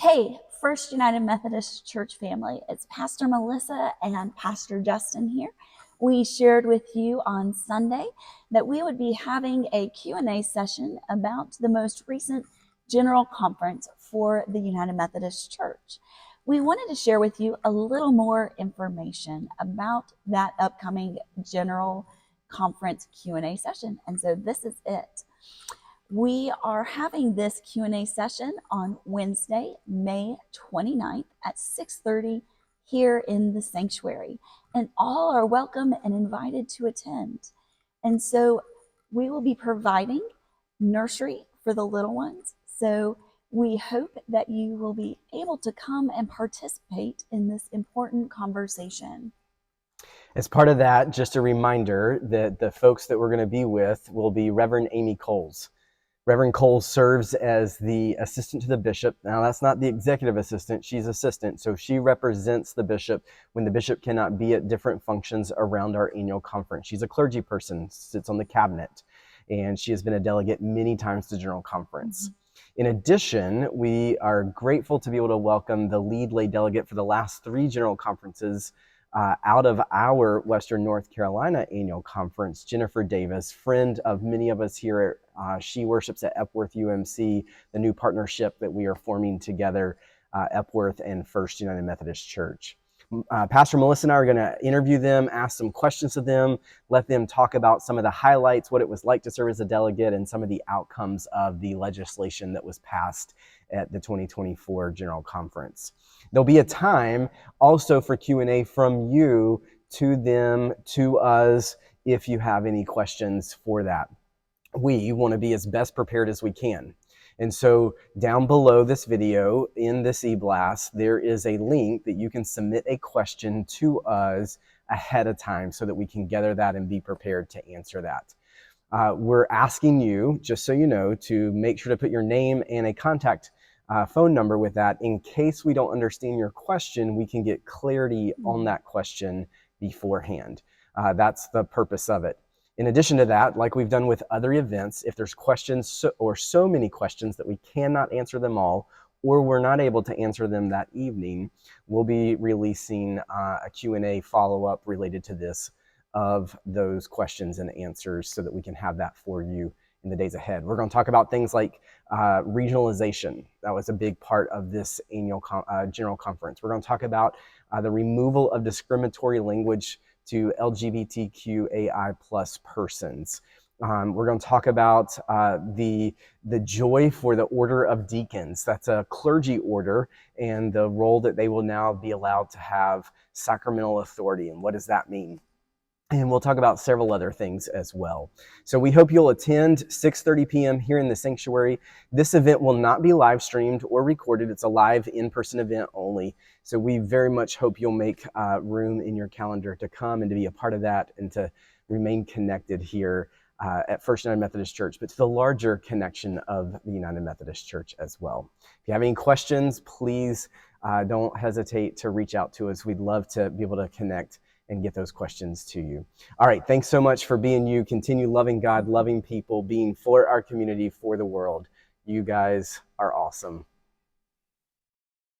Hey, First United Methodist Church family, it's Pastor Melissa and Pastor Justin here. We shared with you on Sunday that we would be having a Q&A session about the most recent General Conference for the United Methodist Church. We wanted to share with you a little more information about that upcoming General Conference Q&A session, and so this is it. We are having this Q&A session on Wednesday, May 29th at 6:30 here in the sanctuary, and all are welcome and invited to attend. And so we will be providing nursery for the little ones. So we hope that you will be able to come and participate in this important conversation. As part of that, just a reminder that the folks that we're going to be with will be Reverend Amy Coles. Reverend Coles serves as the assistant to the bishop. Now, that's not the executive assistant. She's assistant. So she represents the bishop when the bishop cannot be at different functions around our annual conference. She's a clergy person, sits on the cabinet, and she has been a delegate many times to General Conference. In addition, we are grateful to be able to welcome the lead lay delegate for the last 3 General Conferences out of our Western North Carolina annual conference, Jennifer Davis, friend of many of us here. She worships at Epworth UMC, the new partnership that we are forming together, Epworth and First United Methodist Church. Pastor Melissa and I are going to interview them, ask some questions of them, let them talk about some of the highlights, what it was like to serve as a delegate, and some of the outcomes of the legislation that was passed at the 2024 General Conference. There'll be a time also for Q&A from you to them, to us, if you have any questions for that. We want to be as best prepared as we can. And so down below this video in this eBlast, there is a link that you can submit a question to us ahead of time so that we can gather that and be prepared to answer that. We're asking you, just so you know, to make sure to put your name and a contact phone number with that. In case we don't understand your question, we can get clarity on that question beforehand. That's the purpose of it. In addition to that, like we've done with other events, if there's questions or so many questions that we cannot answer them all, or we're not able to answer them that evening, we'll be releasing a Q&A follow-up related to this of those questions and answers so that we can have that for you in the days ahead. We're going to talk about things like regionalization. That was a big part of this annual General Conference. We're going to talk about the removal of discriminatory language to LGBTQAI plus persons. We're going to talk about the joy for the Order of Deacons. That's a clergy order, and the role that they will now be allowed to have sacramental authority, and what does that mean? And we'll talk about several other things as well. So we hope you'll attend 6:30 p.m. here in the sanctuary. This event will not be live streamed or recorded. It's a live in-person event only. So we very much hope you'll make room in your calendar to come and to be a part of that and to remain connected here at First United Methodist Church, but to the larger connection of the United Methodist Church as well. If you have any questions, please don't hesitate to reach out to us. We'd love to be able to connect and get those questions to you. All right, thanks so much for being you. Continue loving God, loving people, being for our community, for the world. You guys are awesome.